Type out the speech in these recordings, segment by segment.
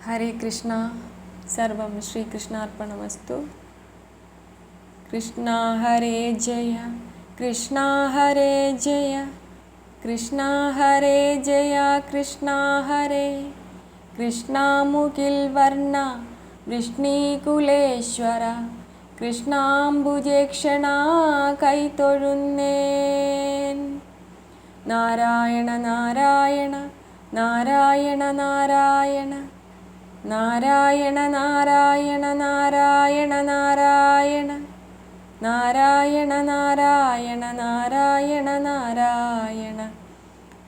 ഹരേ കൃഷ്ണ. സർവം ശ്രീകൃഷ്ണാർപ്പണമസ്തു. കൃഷ്ണ ഹരേ ജയ, കൃഷ്ണ ഹരേ ജയ, കൃഷ്ണ ഹരേ ജയ, കൃഷ്ണ ഹരേ. കൃഷ്ണ മുകിൽ വർണ്ണ വൃഷ്ണീകുലേശ്വര, കൃഷ്ണാംബുജേക്ഷണ കൈതൊഴുന്നേൻ. നാരായണ നാരായണ നാരായണ നാരായണ നാരായണ നാരായണ നാരായണ നാരായണ നാരായണ നാരായണ നാരായണ നാരായണ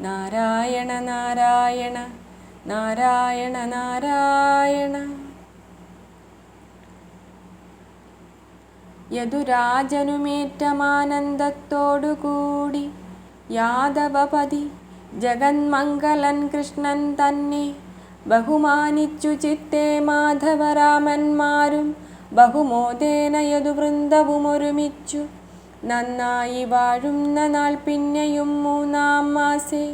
നാരായണ നാരായണ നാരായണ നാരായണ. യദുരാജനുമേറ്റമാനന്ദത്തോടുകൂടി യാദവപതി ജഗന്മംഗലൻ കൃഷ്ണൻ തന്നെ ബഹുമാനിച്ചു ചിത്തേ മാധവരാമന്മാരും ബഹുമോദേന യദുവൃന്ദവും ഒരുമിച്ചു നന്നായി വാഴുന്ന നാൾ. പിന്നെയും 3-ാം മാസേ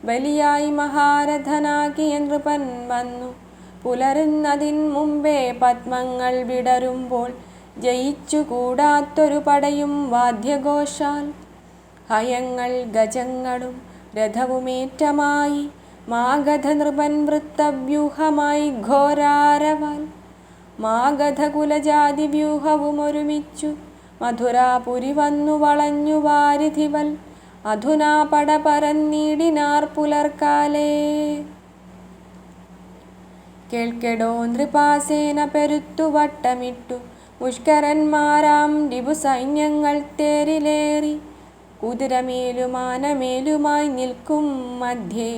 ബലിയായി മഹാരഥനാകിയ നൃപൻ വന്നു. പുലരുന്നതിൻ മുമ്പേ പത്മങ്ങൾ വിടരുമ്പോൾ ജയിച്ചു കൂടാത്തൊരു പടയും വാദ്യഘോഷാൽ ഹയങ്ങൾ ഗജങ്ങളും രഥവുമേറ്റമായി മാഗധ നൃപൻ വൃത്തവ്യൂഹമായി ഘോരാരവാൽ. മാഗധ കുലജാതി വ്യൂഹവും ഒരുമിച്ചു മധുരാപുരി വന്നു വളഞ്ഞു വാരിധിവൽ. അധുനാ പട പരന്നീടിനാർ പുലർക്കാലേ. കേൾക്കെടോ നൃപാസേന പെരുത്തു വട്ടമിട്ടു മുഷ്കരന്മാരാം രിപുസൈന്യങ്ങൾ തേരിലേറി കുതിരമേലും ആനമേലുമായി നിൽക്കും മധ്യേ.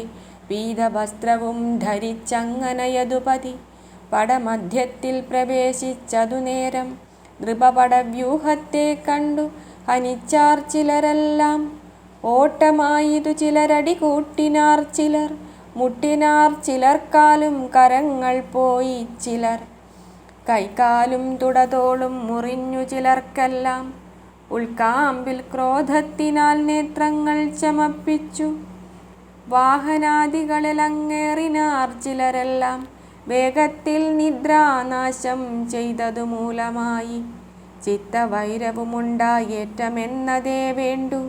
പീതവസ്ത്രവും ധരിച്ചങ്ങന യദുപതി പടമധ്യത്തിൽ പ്രവേശിച്ചതു നേരം. നൃപപടവ്യൂഹത്തെ കണ്ടു ഹനിച്ചാർ ചിലരെല്ലാം. ഓട്ടമായിതു ചിലരടി കൂട്ടിനാർ ചിലർ, മുട്ടിനാർ ചിലർക്കാലും കരങ്ങൾ പോയി ചിലർ. കൈകാലും തുടതോളും മുറിഞ്ഞു ചിലർക്കെല്ലാം. ഉൾക്കാമ്പിൽ ക്രോധത്തിനാൽ നേത്രങ്ങൾ ചമപ്പിച്ചു വാഹനാദികളിലങ്ങേറിനാർ ചിലരെല്ലാം. വേഗത്തിൽ നിദ്രാനാശം ചെയ്തതു മൂലമായി ചിത്തവൈരവുമുണ്ടായേറ്റമെന്നതേ വേണ്ടു.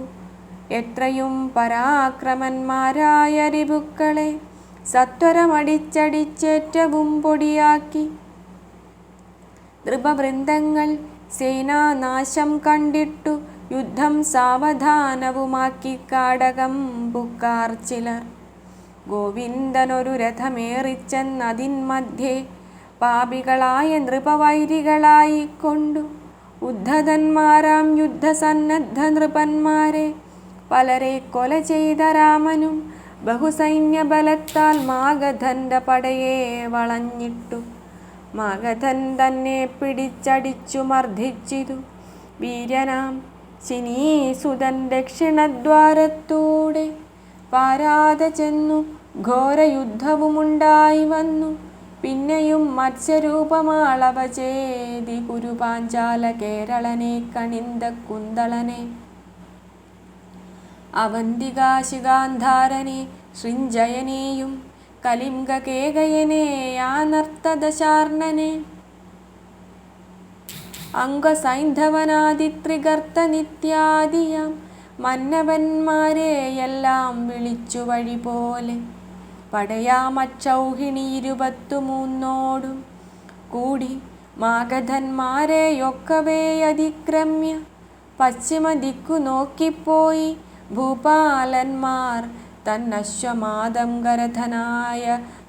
എത്രയും പരാക്രമന്മാരായ രിപുക്കളെ സത്വരമടിച്ചടിച്ചേറ്റവും പൊടിയാക്കി. നൃപവൃന്ദങ്ങൾ സേനാനാശം കണ്ടിട്ടു യുദ്ധം സാവധാനവുമാക്കി കാടകം പുക്കാർ ചിലർ. ഗോവിന്ദനൊരു രഥമേറിച്ചെന്നതിൻ മധ്യേ പാപികളായ നൃപവൈരികളായിക്കൊണ്ടു ഉദ്ധതന്മാരാം യുദ്ധസന്നദ്ധ നൃപന്മാരെ പലരെ കൊല ചെയ്ത രാമനും ബഹുസൈന്യബലത്താൽ മാഗധന്റെ പടയെ വളഞ്ഞിട്ടു. മാഗധൻ തന്നെ പിടിച്ചടിച്ചു മർദ്ദിച്ചിതു. വീര്യനാം ശിനീസുതൻ ദക്ഷിണദ്വാരത്തൂടെ പാരാതെ ചെന്നു ഘോരയുദ്ധവുമുണ്ടായി വന്നു. പിന്നെയും മത്സ്യരൂപമാളവ ചേതി കുരുപാഞ്ചാല കേരളനെ കണിന്ദ കുന്തളനെ അവന്തികാശികാന്ധാരനെ ശൃഞ്ജയനെയും കലിംഗ കേകയനെ ആനർത്തദശാർണനെ അംഗസൈന്ധവനാദിത്രിഗർത്ത നിത്യാദിയാം മന്നവന്മാരെയെല്ലാം വിളിച്ചു വഴി പോലെ. പടയാമക്ഷൗഹിണി 23 കൂടി മാഗധന്മാരെയൊക്കവേ അതിക്രമ്യ പശ്ചിമ ദിക്കു നോക്കിപ്പോയി ഭൂപാലന്മാർ തന്നശ്വമാദംഗരഥനായ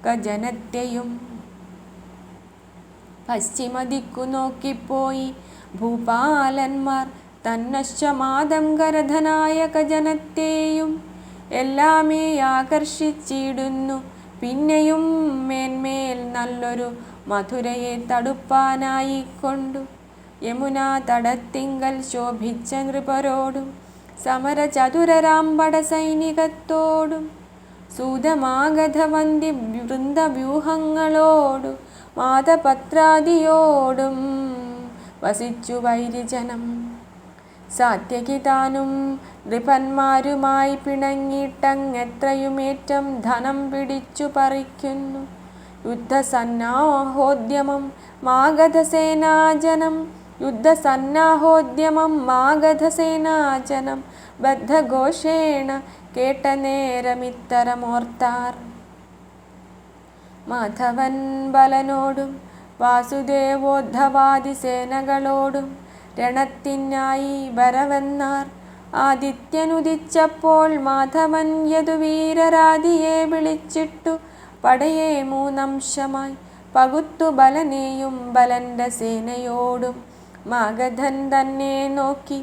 ഗജനത്തെയും. പശ്ചിമ ദിക്കു നോക്കിപ്പോയി ഭൂപാലന്മാർ തന്നശ്വമാദംഗരഥനായ ഗജനത്തെയും എല്ലാമേ ആകർഷിച്ചിടുന്നു. പിന്നെയും മേന്മേൽ നല്ലൊരു മധുരയെ തടുപ്പാനായിക്കൊണ്ടു യമുനാ തടത്തിങ്കൽ ശോഭിച്ച നൃപരോടും സമരചതുരരാമ്പട സൈനികത്തോടും സൂതമാഗധവന്തി വൃന്ദവ്യൂഹങ്ങളോടു മാതപത്രാദിയോടും വസിച്ചു വൈരിജനം. സാത്യകിതാനും നൃപന്മാരുമായി പിണങ്ങിയിട്ടങ്ങെത്രയുമേറ്റം ധനം പിടിച്ചു പറിക്കുന്നു. യുദ്ധസന്നാഹോദ്യമം മാഗധസേനാജനം യുദ്ധസന്നാഹോദ്യമം മാഗധസേനാജനം ബദ്ധഘോഷേണ കേട്ട നേരമിത്തരമോർത്താർ. മാധവൻ ബലനോടും വാസുദേവോദ്ധവാദി സേനകളോടും രണത്തിനായി വരവെന്നാർ. ആദിത്യനുദിച്ചപ്പോൾ മാധവൻ യദുവീരരാദിയെ വിളിച്ചിട്ടു പടയെ മൂന്നംശമായി പകുത്തു ബലനെയും ബലന്റെ സേനയോടും. മാഗധൻ തന്നെ നോക്കി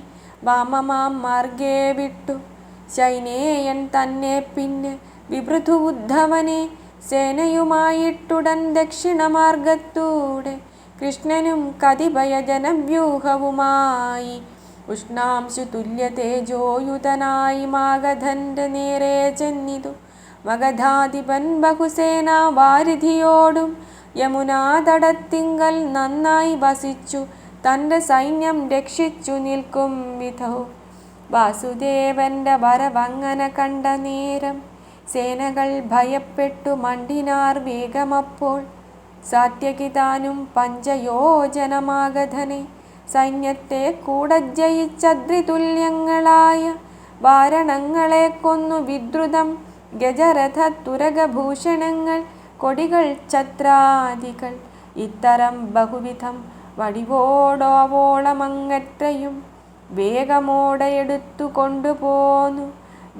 വാമമാം മാർഗേ വിട്ടു. ശൈനേയൻ തന്നെ പിന്നെ വിവൃധു ഉദ്ധവനെ സേനയുമായിട്ടുടൻ ദക്ഷിണമാർഗത്തൂടെ കൃഷ്ണനും കതിഭയജനവ്യൂഹവുമായി ഉഷ്ണാംശു തുല്യ തേജോയുതനായി മാഗധന്റെ നേരെ ചെന്നിതു. മഗധാധിപൻ ബഹുസേന വാരിധിയോടും യമുനാതടത്തിങ്കൽ നന്നായി വസിച്ചു തൻ്റെ സൈന്യം രക്ഷിച്ചു നിൽക്കും വിധോ. വാസുദേവന്റെ വരവങ്ങനെ കണ്ട നേരം സേനകൾ ഭയപ്പെട്ടു മണ്ടിനാർ വേഗമപ്പോൾ. സാത്യകിതാനും പഞ്ചയോജനമാഗധനെ സൈന്യത്തെ കൂടെ ജയിച്ചദ്രിതുല്യങ്ങളായ വാരണങ്ങളെ കൊന്നു വിദ്രുതം ഗജരഥ തുരകഭൂഷണങ്ങൾ കൊടികൾ ഛത്രാദികൾ ഇത്തരം ബഹുവിധം വടിവോടോവോളമങ്ങത്രയും വേഗമോടെ എടുത്തു കൊണ്ടുപോന്നു.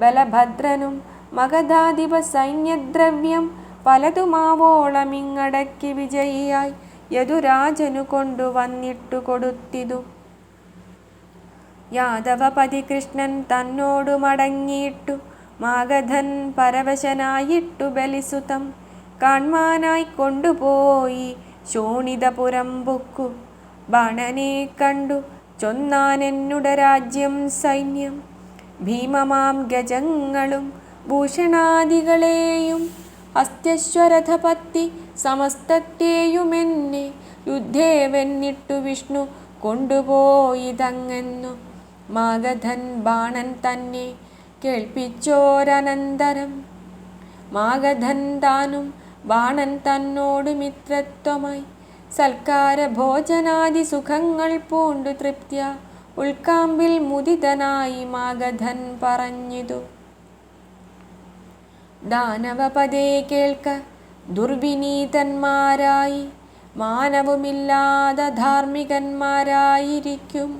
ബലഭദ്രനും മഗധാധിപ സൈന്യദ്രവ്യം പലതുമാവോളമിങ്ങടക്കി വിജയിയായി യദുരാജനു കൊണ്ടുവന്നിട്ടു കൊടുത്തിതു. യാദവപതി കൃഷ്ണൻ തന്നോടു മടങ്ങിയിട്ടു മാഗധൻ പരവശനായിട്ടു ബലിസുതം കാൺമാനായി കൊണ്ടുപോയി ശോണിതപുരം പൊക്കു. ബാണനെ കണ്ടു ചൊന്നാനെന്നുടെ രാജ്യം സൈന്യം ഭീമമാം ഗജങ്ങളും ഭൂഷണാദികളെയും ഹസ്ത്യശ്വരഥപത്തി സമസ്തത്തെയുമെന്നെ യുദ്ധേവെന്നിട്ടു വിഷ്ണു കൊണ്ടുപോയിതങ്ങെന്നു. മാഗധൻ ബാണൻ തന്നെ കേൾപ്പിച്ചോരനന്തരം മാഗധൻ താനും ബാണൻ തന്നോടു മിത്രത്വമായി സൽക്കാര ഭോജനാദി സുഖങ്ങൾ പൂണ്ടു തൃപ്ത്യ ഉൾക്കാമ്പിൽ മുദിതനായി മാഗധൻ പറഞ്ഞിതു. ദാനവപദേ കേൾക്ക, ദുർവിനീതന്മാരായി മാനവുമില്ലാതെ ധാർമ്മികന്മാരായിരിക്കും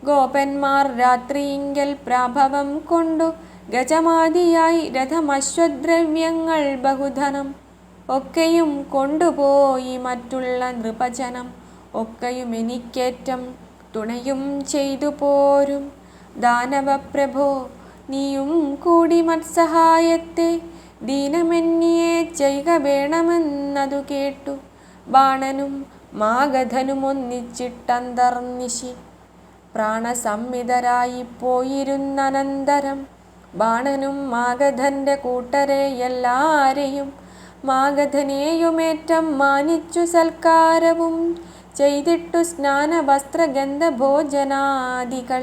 ഗോപന്മാർ രാത്രിയിങ്കൽ പ്രാഭവം കൊണ്ടു ഗജമാതിയായി രഥമശ്വദ്രവ്യങ്ങൾ ബഹുധനം ഒക്കെയും കൊണ്ടുപോയി മറ്റുള്ള നൃപജനം ഒക്കെയും എനിക്കേറ്റം തുണയും ചെയ്തു പോരും. ദാനവപ്രഭോ, നീയും കൂടി മത്സഹായത്തെ ദീനമെന്നിയെ ചെയ്യുക വേണമെന്നതു കേട്ടു. ബാണനും മാഗധനും ഒന്നിച്ചിട്ടന്തർനിശി പ്രാണസംമിതരായി പോയിരുന്നനന്തരം ബാണനും മാഗധന്റെ കൂട്ടരെ എല്ലാരെയും മാഗധനെയുമേറ്റം മാനിച്ചു സൽക്കാരവും ചെയ്തിട്ടു സ്നാനവസ്ത്രഗന്ധഭോജനാദികൾ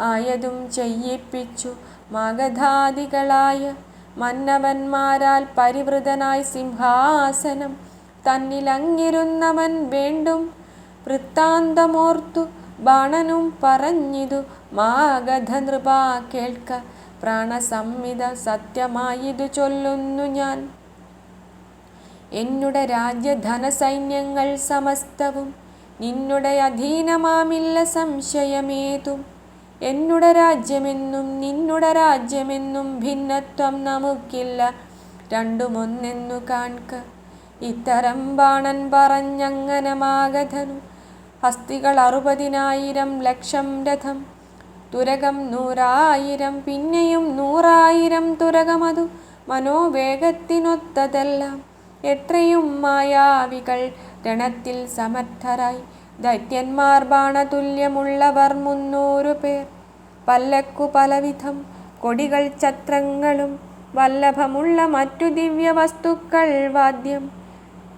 ആയതും ചെയ്യിപ്പിച്ചു. മാഗധാദികളായ മന്നവന്മാരാൽ പരിവൃതനായി സിംഹാസനം തന്നിലങ്ങിരുന്നവൻ വേണ്ടും വൃത്താന്തമോർത്തു ബാണനും പറഞ്ഞിതു. മാഗധ നൃപ കേൾക്ക, പ്രാണസംമിത സത്യമായിതു ചൊല്ലുന്നു ഞാൻ. എന്നുടെ രാജ്യധനസൈന്യങ്ങൾ സമസ്തവും നിന്നുടെ അധീനമാമില്ല സംശയമേതും. എന്നുടെ രാജ്യമെന്നും നിന്നുടെ രാജ്യമെന്നും ഭിന്നത്വം നമുക്കില്ല, രണ്ടുമൊന്നെന്നു കാൺക. ഇത്തരം ബാണൻ പറഞ്ഞങ്ങനെ മാഗധനു ഹസ്തികൾ 60,000 ലക്ഷം രഥം തുരകം 100,000 പിന്നെയും 100,000 തുരകമതു മനോവേഗത്തിനൊത്തതെല്ലാം എത്രയും മായാവികൾ രണത്തിൽ സമർത്ഥരായി ദൈത്യന്മാർ ബാണതുല്യമുള്ളവർ 300 പേർ. പല്ലക്കു പലവിധം കൊടികൾ ഛത്രങ്ങളും വല്ലഭമുള്ള മറ്റു ദിവ്യവസ്തുക്കൾ വാദ്യം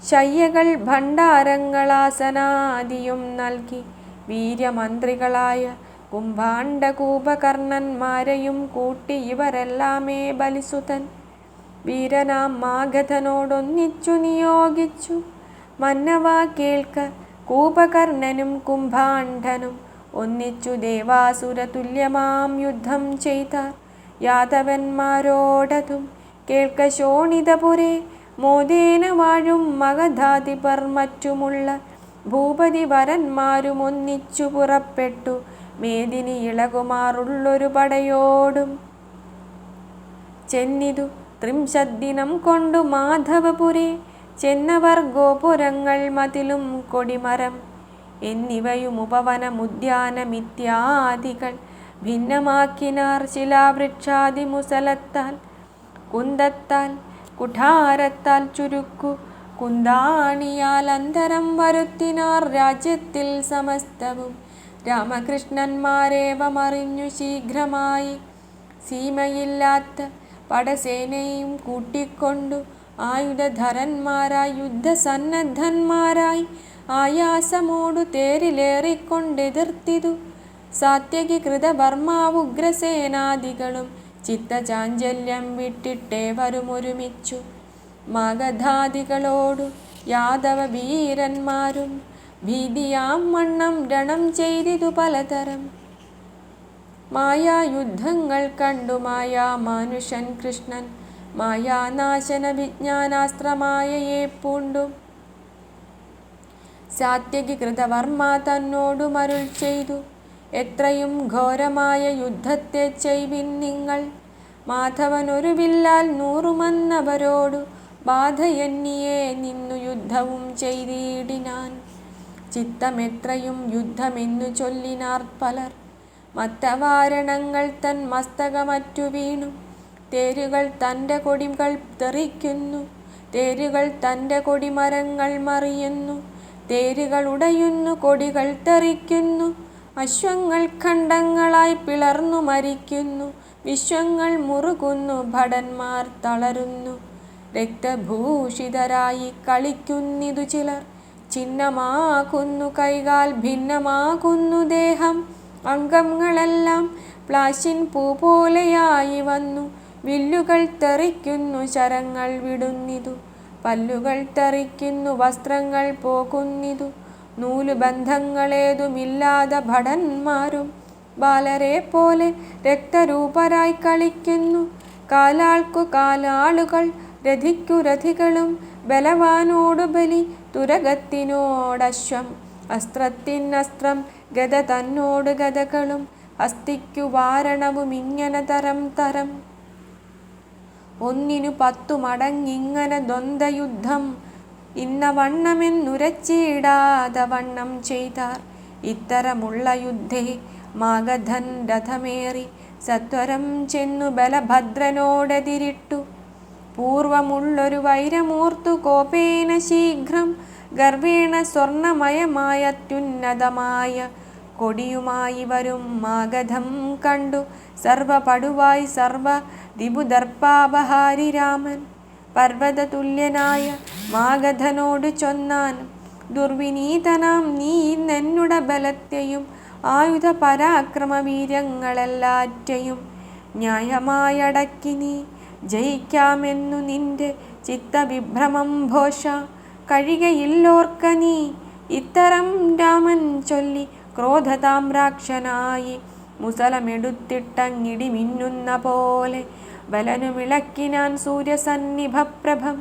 ശയ്യകൾ ഭണ്ഡാരങ്ങളാസനാദിയും നൽകി വീര്യമന്ത്രികളായ കുംഭാണ്ഡകൂപകർണന്മാരെയും കൂട്ടി ഇവരെല്ലാമേ ബലിസുതൻ വീരനാം മാഗധനോടൊന്നിച്ചു നിയോഗിച്ചു. മന്നവാ കേൾക്ക, കൂപകർണനും കുംഭാണ്ഡനും ഒന്നിച്ചു ദേവാസുര തുല്യമാം യുദ്ധം ചെയ്താർ. യാദവന്മാരോടതും കേൾക്ക ശോണിതപുരേ, മോദേന വാഴും മഗധാധിപർ മറ്റുമുള്ള ഭൂപതി വരന്മാരും ഒന്നിച്ചു പുറപ്പെട്ടു. മേദിനി ഇളകുമാറുള്ളൊരു പടയോടും ചെന്നിതു. ത്രിംശദ്ദിനം കൊണ്ടു മാധവപുരേ ചെന്നവർ ഗോപുരങ്ങൾ മതിലും കൊടിമരം എന്നിവയും ഉപവനമുദ്യാനമിത്യാദികൾ ഭിന്നമാക്കിനാർ. ശിലാവൃക്ഷാദിമുസലത്താൽ കുന്തത്താൽ കുഠാരത്താൽ ചുരുക്കു കുന്താണിയാൽ അന്തരം വരുത്തിനാർ. രാജ്യത്തിൽ സമസ്തവും രാമകൃഷ്ണന്മാരേവമറിഞ്ഞു ശീഘ്രമായി സീമയില്ലാത്ത പടസേനയും കൂട്ടിക്കൊണ്ടു ആയുധധരന്മാരായി യുദ്ധസന്നദ്ധന്മാരായി ആയാസമോടു തേരിലേറിക്കൊണ്ടെതിർത്തിതു. സാത്യകി കൃതവർമാവുഗ്രസേനാദികളും ചിത്തചാഞ്ചല്യം വിട്ടിട്ടേവരുമൊരുമിച്ചു. മഗധാദികളോടു യാദവ വീരന്മാരും ഭീതിയാം വണ്ണം രണം ചെയ്തിതു പലതരം. മായായുദ്ധങ്ങൾ കണ്ടു മായാമാനുഷൻ കൃഷ്ണൻ മായാനാശന വിജ്ഞാനാസ്ത്രമായയെ പൂണ്ടു. സാത്യകി കൃതവർമ്മ തന്നോടു മരുൾ ചെയ്തു, എത്രയും ഘോരമായ യുദ്ധത്തെ ചെയ്വിൻ നിങ്ങൾ. മാധവനൊരു വില്ലാൽ 100 മന്നവരോടു ബാധയെന്നിയെ നിന്നു യുദ്ധവും ചെയ്തിടിനാൻ. ചിത്തമെത്രയും യുദ്ധമെന്നു ചൊല്ലിനാർ പലർ. മത്തവാരണങ്ങൾ തൻ മസ്തകമറ്റു വീണു. തേരുകൾ തൻ്റെ കൊടികൾ തെറിക്കുന്നു, തേരുകൾ തൻ്റെ കൊടിമരങ്ങൾ മറിയുന്നു, തേരുകൾ ഉടയുന്നു, കൊടികൾ തെറിക്കുന്നു. അശ്വങ്ങൾ ഖണ്ഡങ്ങളായി പിളർന്നു മരിക്കുന്നു, വിശ്വങ്ങൾ മുറുകുന്നു, ഭടന്മാർ തളരുന്നു. രക്തഭൂഷിതരായി കളിക്കുന്നിതു ചിലർ, ചിഹ്നമാകുന്നു കൈകാൽ, ഭിന്നമാകുന്നു ദേഹം. അംഗങ്ങളെല്ലാം പ്ലാശിൻ പൂ പോലെയായി വന്നു. വില്ലുകൾ തെറിക്കുന്നു, ശരങ്ങൾ വിടുന്നിതു, പല്ലുകൾ തെറിക്കുന്നു, വസ്ത്രങ്ങൾ പോകുന്നിതു. നൂലുബന്ധങ്ങളേതുമില്ലാതെ ഭടന്മാരും ബാലരെ പോലെ രക്തരൂപരായി കളിക്കുന്നു. കാലാൾക്കു കാലാളുകൾ, രഥിക്കു രഥികളും, ബലവാനോടു ബലി, തുരകത്തിനോടശ്വം, അസ്ത്രത്തിനസ്ത്രം, ഗദ തന്നോട് ഗദകളും, ഹസ്തിക്കു വാരണവും ഇങ്ങനെ തരം തരം. ഒന്നിനു 10 മടങ്ങിങ്ങനെ ദ്വന്ദ്വയുദ്ധം ഇന്ന വണ്ണമെന്നുരച്ചിടാതെ വണ്ണം ചെയ്താർ. ഇത്തരമുള്ള യുദ്ധേ മാഗധൻ രഥമേറി സത്വരം ചെന്നു ബലഭദ്രനോടെതിരിട്ടു. പൂർവമുള്ളൊരു വൈരമൂർത്തു കോപേന ശീഘ്രം ഗർവേണ സ്വർണമയമായ അത്യുന്നതമായ കൊടിയുമായി വരും മാഗധം കണ്ടു. സർവപടുവായി സർവ ദിബുദർപ്പാപഹാരി രാമൻ പർവ്വതതുല്യനായ മാഗധനോട് ചൊന്നാൻ, ദുർവിനീതനാം നീ ഇന്നെന്നുട ബലത്തെയും ആയുധ പരാക്രമ വീര്യങ്ങളെല്ലാറ്റയും ന്യായമായടക്കി നീ ജയിക്കാമെന്നു നിന്റെ ചിത്തവിഭ്രമം ഭോഷ കഴികയില്ലോർക്ക നീ. ഇത്തരം രാമൻ ചൊല്ലി ക്രോധതാമ്രാക്ഷനായി മുസലമെടുത്തിട്ടങ്ങിടി മിന്നുന്ന പോലെ ബലനുമിളക്കിനാൻ സൂര്യസന്നിഭപ്രഭം.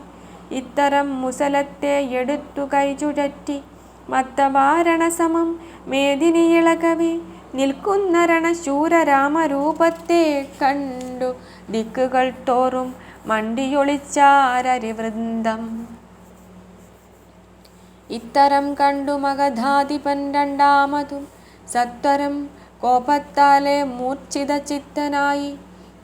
ഇത്തരം മുസലത്തെ എടുത്തു കൈചുഴറ്റി മത്തവാരണസമം മേദിനിയിളകവേ നിൽക്കുന്ന രണശൂരരാമരൂപത്തെ കണ്ടു ദിക്കുകൾ തോറും മണ്ടിയൊളിച്ചാരരിവൃന്ദം. ഇത്തരം കണ്ടു മഗധാധിപൻ രണ്ടാമതും സത്വരം കോപത്താലെ മൂർച്ഛിത ചിത്തനായി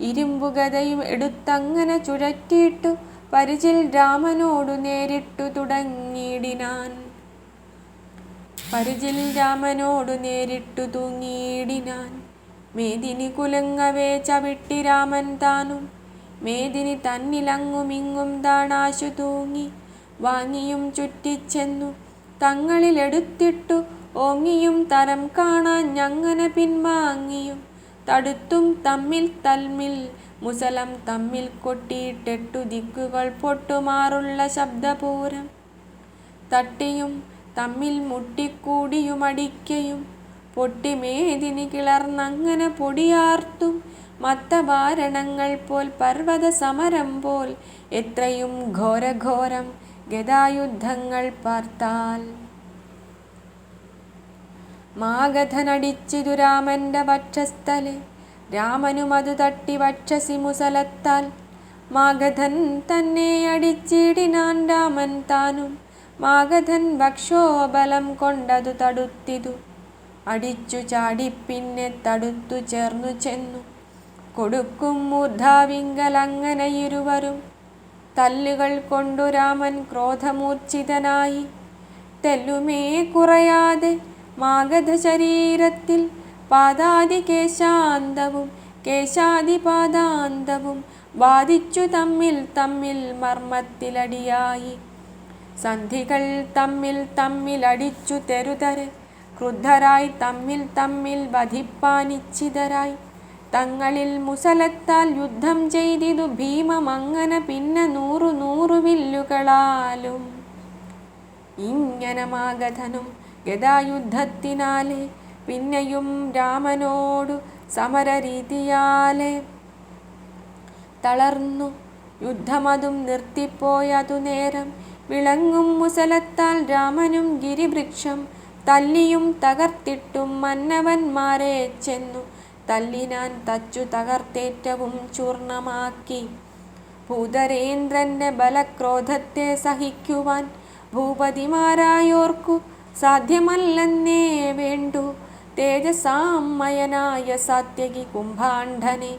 ഇരുമ്പുഗദയും എടുത്തങ്ങനെ ചുഴറ്റിയിട്ടു പരിചിൽ രാമനോടു നേരിട്ടു തുടങ്ങിയിടിനാൻ. പരിചിൽ രാമനോടു നേരിട്ടു തൂങ്ങിയിടിനാൻ. മേദിനി കുലുങ്ങവേ ചവിട്ടി രാമൻ താനും. മേദിനി തന്നിലങ്ങുമിങ്ങും താണാശു തൂങ്ങി. വാങ്ങിയും ചുറ്റിച്ചെന്നു തങ്ങളിലെടുത്തിട്ടു ഓങ്ങിയും തരം കാണാൻ ഞങ്ങനെ പിൻവാങ്ങിയും തടുത്തും തമ്മിൽ മുസലം തമ്മിൽ കൊട്ടിയിട്ടെട്ടു ദിക്കുകൾ പൊട്ടുമാറുള്ള ശബ്ദപൂരം. തട്ടിയും തമ്മിൽ മുട്ടിക്കൂടിയുമടിക്കയും പൊട്ടി മേദിനി കിളർന്നങ്ങനെ പൊടിയാർത്തും മത്തഭാരണങ്ങൾ പോൽ പർവ്വത സമരം പോൽ എത്രയും ഘോരഘോരം ഗദായുദ്ധങ്ങൾ പാർത്താൽ. മാഗധനടിച്ചിതു രാമന്റെ വക്ഷസ്ഥലെ, രാമനുമതു തട്ടി വക്ഷസി മുസലത്താൽ. മാഗധൻ തന്നെ അടിച്ചിടിനാൻ രാമൻ താനും, മാഗധൻ വക്ഷോബലം കൊണ്ടതു തടുത്തിതു. അടിച്ചു ചാടിപ്പിന്നെ തടുത്തു ചേർന്നു ചെന്നു കൊടുക്കും മൂർധാവിങ്കലങ്ങനെ ഇരുവരും. തല്ലുകൾ കൊണ്ടു രാമൻ ക്രോധമൂർച്ഛിതനായി, തെല്ലുമേ കുറയാതെ മാഗധ ശരീരത്തിൽ പാദാദികേശാന്തവും കേശാദിപാദാന്തവും ബാധിച്ചു തമ്മിൽ തമ്മിൽ മർമ്മത്തിലടിയായി. സന്ധികൾ തമ്മിൽ തമ്മിലടിച്ചു തെരുതരെ ക്രുദ്ധരായി തമ്മിൽ തമ്മിൽ വധിപ്പാനിച്ഛിതരായി. തങ്ങളിൽ മുസലത്താൽ യുദ്ധം ചെയ്തിതു ഭീമമങ്ങനെ പിന്നെ 100 വില്ലുകളാലും. ഇങ്ങനെ മാഗധനും ഗദായുദ്ധത്തിനാലെ പിന്നെയും രാമനോടു സമരരീതിയാലെ തളർന്നു യുദ്ധമതും നിർത്തിപ്പോയതു നേരം. വിളങ്ങും മുസലത്താൽ രാമനും ഗിരിവൃക്ഷം തല്ലിയും തകർത്തിട്ടും മന്നവന്മാരെ ചെന്നു തല്ലിനാൻ തച്ചു തകർത്തേറ്റവും ചൂർണമാക്കി. ഭൂതരേന്ദ്രന്റെ ബലക്രോധത്തെ സഹിക്കുവാൻ ഭൂപതിമാരായോർക്കു സാധ്യമല്ലെന്നേ വേണ്ടു. തേജസാമയനായ സാത്യകി കുംഭാണ്ഡനെ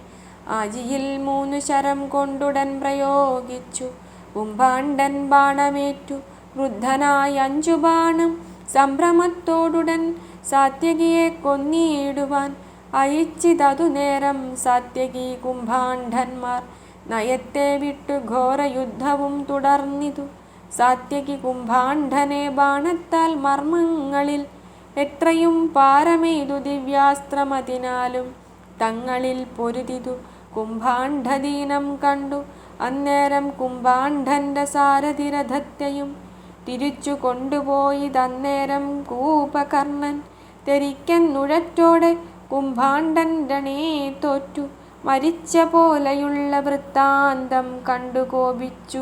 ആജിയിൽ 3 ശരം കൊണ്ടുടൻ പ്രയോഗിച്ചു. കുംഭാണ്ഡൻ ബാണമേറ്റു ക്രുദ്ധനായ 5 ബാണം സംഭ്രമത്തോടുടൻ സാത്യകിയെ കൊന്നിടുവാൻ അയച്ചിതതു നേരം. സാത്യകി കുംഭാണ്ഡന്മാർ നയത്തെ വിട്ടു ഘോരയുദ്ധവും തുടർന്നിതു. സാത്യകി കുംഭാണ്ഡനെ ബാണത്താൽ മർമ്മങ്ങളിൽ എത്രയും പാരമെയ്തു ദിവ്യാസ്ത്രമതിനാലും തങ്ങളിൽ പൊരുതിതു. കുംഭാണ്ഡദീനം കണ്ടു അന്നേരം കുംഭാണ്ഡന്റെ സാരഥിരഥത്തെയും തിരിച്ചു കൊണ്ടുപോയി. തന്നേരം കൂപകർണൻ തെരിക്കെന്നുഴറ്റോടെ കുംഭാണ്ഡൻ രണേ തോറ്റു മരിച്ച പോലെയുള്ള വൃത്താന്തം കണ്ടു കോപിച്ചു.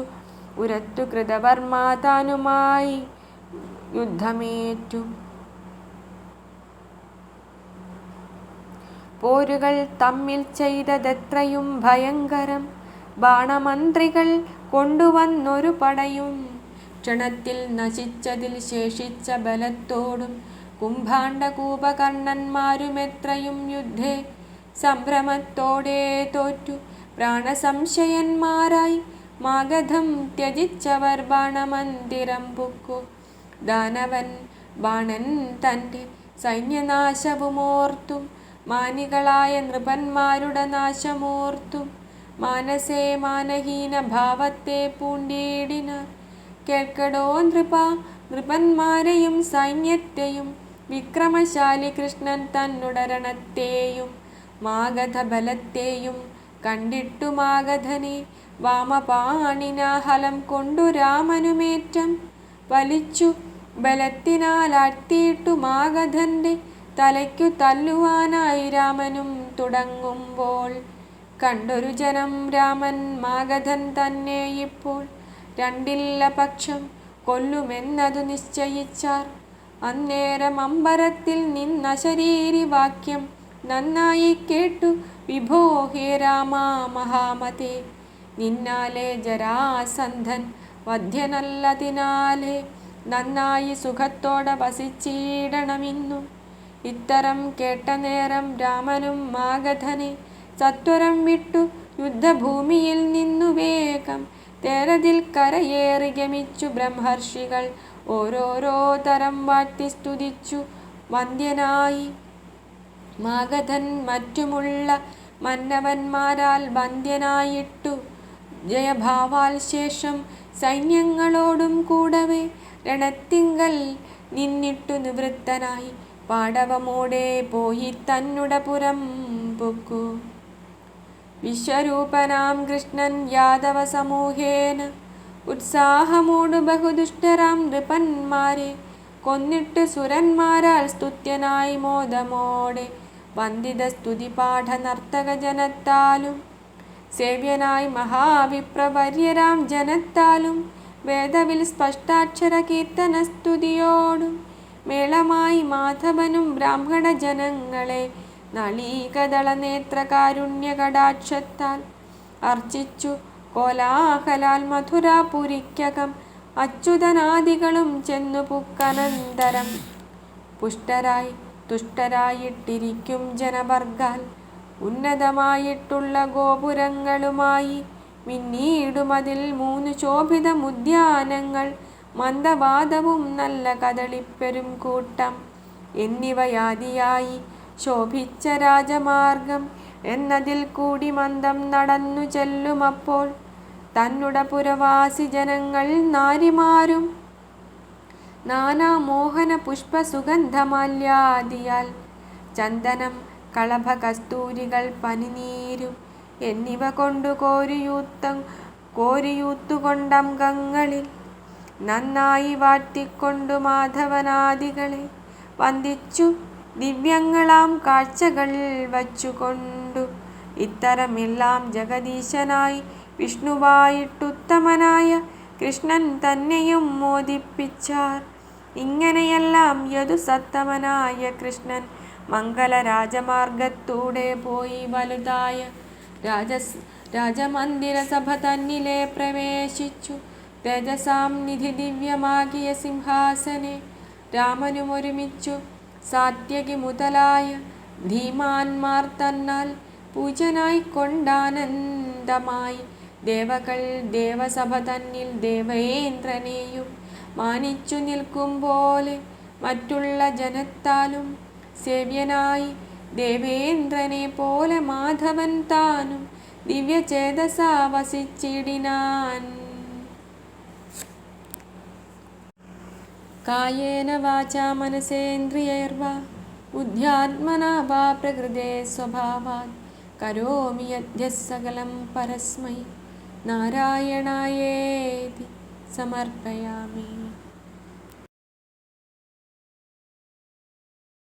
ഉരത്തു കൃതവർമാ താനുമായി യുദ്ധമേറ്റു. പോരുകൾ തമ്മിൽ ചെയ്തതെത്രയും ഭയങ്കരം. ബാണമന്ത്രികൾ കൊണ്ടുവന്നൊരു പടയും ക്ഷണത്തിൽ നശിച്ചതിൽ ശേഷിച്ച ബലത്തോടും കുംഭാണ്ഡ കൂപകർണന്മാരുമെത്രയും യുദ്ധേ സംഭ്രമത്തോടെ തോറ്റു പ്രാണസംശയന്മാരായി. മാഗധം ത്യജിച്ചവർ ബാണമന്ദിരം പുക്കു. ദാനവൻ ബാണൻ തൻ്റെ സൈന്യനാശവുമോർത്തും മാനികളായ നൃപന്മാരുടെ നാശമോർത്തും മാനസേ മാനഹീന ഭാവത്തെ പൂണ്ടിടിനാർ. കേൾക്കടോ നൃപന്മാരെയും സൈന്യത്തെയും വിക്രമശാലി കൃഷ്ണൻ തന്നുടരണത്തെയും മാഗധ ബലത്തെയും കണ്ടിട്ടു മാഗധനെ വാമപാണിനാഹലം കൊണ്ടു രാമനുമേറ്റം വലിച്ചു ബലത്തിനാലാഴ്ത്തിയിട്ടു മാഗധന്റെ തലയ്ക്കു തല്ലുവാനായി രാമനും തുടങ്ങുമ്പോൾ. കണ്ടൊരു ജനം രാമൻ മാഗധൻ തന്നെ ഇപ്പോൾ രണ്ടില്ല പക്ഷം കൊല്ലുമെന്നതു നിശ്ചയിച്ചാർ. അന്നേരം അമ്പരത്തിൽ നിന്നശരീരി വാക്യം നന്നായി കേട്ടു. വിഭോ ഹേ രാമാ മഹാമതേ, നിന്നാലെ ജരാസന്ധൻ വധ്യനല്ലതിനാലെ നന്നായി സുഖത്തോടെ വസിച്ചിടണമെന്നും. ഇത്തരം കേട്ട നേരം രാമനും മാഗധനെ സത്വരം വിട്ടു യുദ്ധഭൂമിയിൽ നിന്നു വേഗം തേരതിൽ കരയേറി ഗമിച്ചു. ബ്രഹ്മർഷികൾ ഓരോരോ തരം വാഴ്ത്തി സ്തുതിച്ചു വന്ദ്യനായി. മാഗധൻ മറ്റുമുള്ള മന്നവന്മാരാൽ വന്ദ്യനായിട്ടു ജയഭാവാൽ ശേഷം സൈന്യങ്ങളോടും കൂടവേ രണത്തിങ്കൽ നിന്നിട്ടു നിവൃത്തനായി പാടവമോടെ പോയി തന്നുട പുരം പൊക്കു. വിശ്വരൂപനാം കൃഷ്ണൻ യാദവ സമൂഹേന ഉത്സാഹമോടു ബഹുദുഷ്ടരാം നൃപന്മാരെ കൊന്നിട്ട് സുരന്മാരാൽ സ്തുത്യനായി മോദമോടെ വന്ദിത സ്തുതിപാഠ നർത്തക ജനത്താലും സേവ്യനായി മഹാവിപ്രവര്യരാം ജനത്താലും വേദവിൽ സ്പഷ്ടാക്ഷര കീർത്തന സ്തുതിയോടും മേളമായി മാധവനും ബ്രാഹ്മണ ജനങ്ങളെ നളീകദള നേത്ര കാരുണ്യ കടാക്ഷത്താൽ അർച്ചിച്ചു കോലാഹലാൽ മധുരാപുരിക്കകം അച്യുതനാദികളും ചെന്നു പുക്കനന്തരം പുഷ്ടരായി തുഷ്ടരായിട്ടിരിക്കും ജനവർഗാൽ ഉന്നതമായിട്ടുള്ള ഗോപുരങ്ങളുമായി പിന്നീടുമതിൽ 3 ശോഭിതമുദ്യാനങ്ങൾ മന്ദവാദവും നല്ല കദളിപ്പെരും കൂട്ടം എന്നിവയാദിയായി ശോഭിച്ച രാജമാർഗം എന്നതിൽ കൂടി മന്ദം നടന്നു ചെല്ലുമപ്പോൾ തന്നുട പുരവാസി ജനങ്ങൾ നാരിമാരും നാനാ മോഹന പുഷ്പ സുഗന്ധമാല്യാദിയാൽ ചന്ദനം കളഭ കസ്തൂരികൾ പനിനീരും എന്നിവ കൊണ്ടു കോരിയൂത്തുകൊണ്ടംഗങ്ങളിൽ നന്നായി വാട്ടിക്കൊണ്ടു മാധവനാദികളെ വന്ദിച്ചു ദിവ്യങ്ങളാം കാഴ്ചകൾ വച്ചുകൊണ്ടു ഇത്തരമെല്ലാം ജഗദീശനായി വിഷ്ണുവായിട്ടുത്തമനായ കൃഷ്ണൻ തന്നെയും മോദിപ്പിച്ചാർ. ഇങ്ങനെയെല്ലാം യദുസത്തമനായ കൃഷ്ണൻ മംഗളരാജമാർഗത്തൂടെ പോയി വലുതായ രാജമന്ദിര സഭ തന്നിലെ പ്രവേശിച്ചു. തേജസാം നിധി ദിവ്യമാകിയ സിംഹാസനെ രാമനുമൊരുമിച്ചു സാത്യകി മുതലായ ധീമാന്മാർ തന്നാൽ പൂജനായി കൊണ്ടാനന്ദമായി ദേവകൾ ദേവസഭ തന്നിൽ ദേവേന്ദ്രനെയും മാനിച്ചു നിൽക്കും പോലെ മറ്റുള്ള ജനത്താലും സേവ്യനായി ദേവേന്ദ്രനെ പോലെ മാധവൻ താനും ദിവ്യചേതസാ വസിച്ചിടിനാൻ. കായേന വാചാ മനസേന്ദ്രിയൈർവാ ബുദ്ധ്യാത്മനാ വാ പ്രകൃതേ സ്വഭാവാത് കരോമി യദ്യഃ സകലം പരസ്മൈ നാരായണായേതി സമർപ്പയാമി.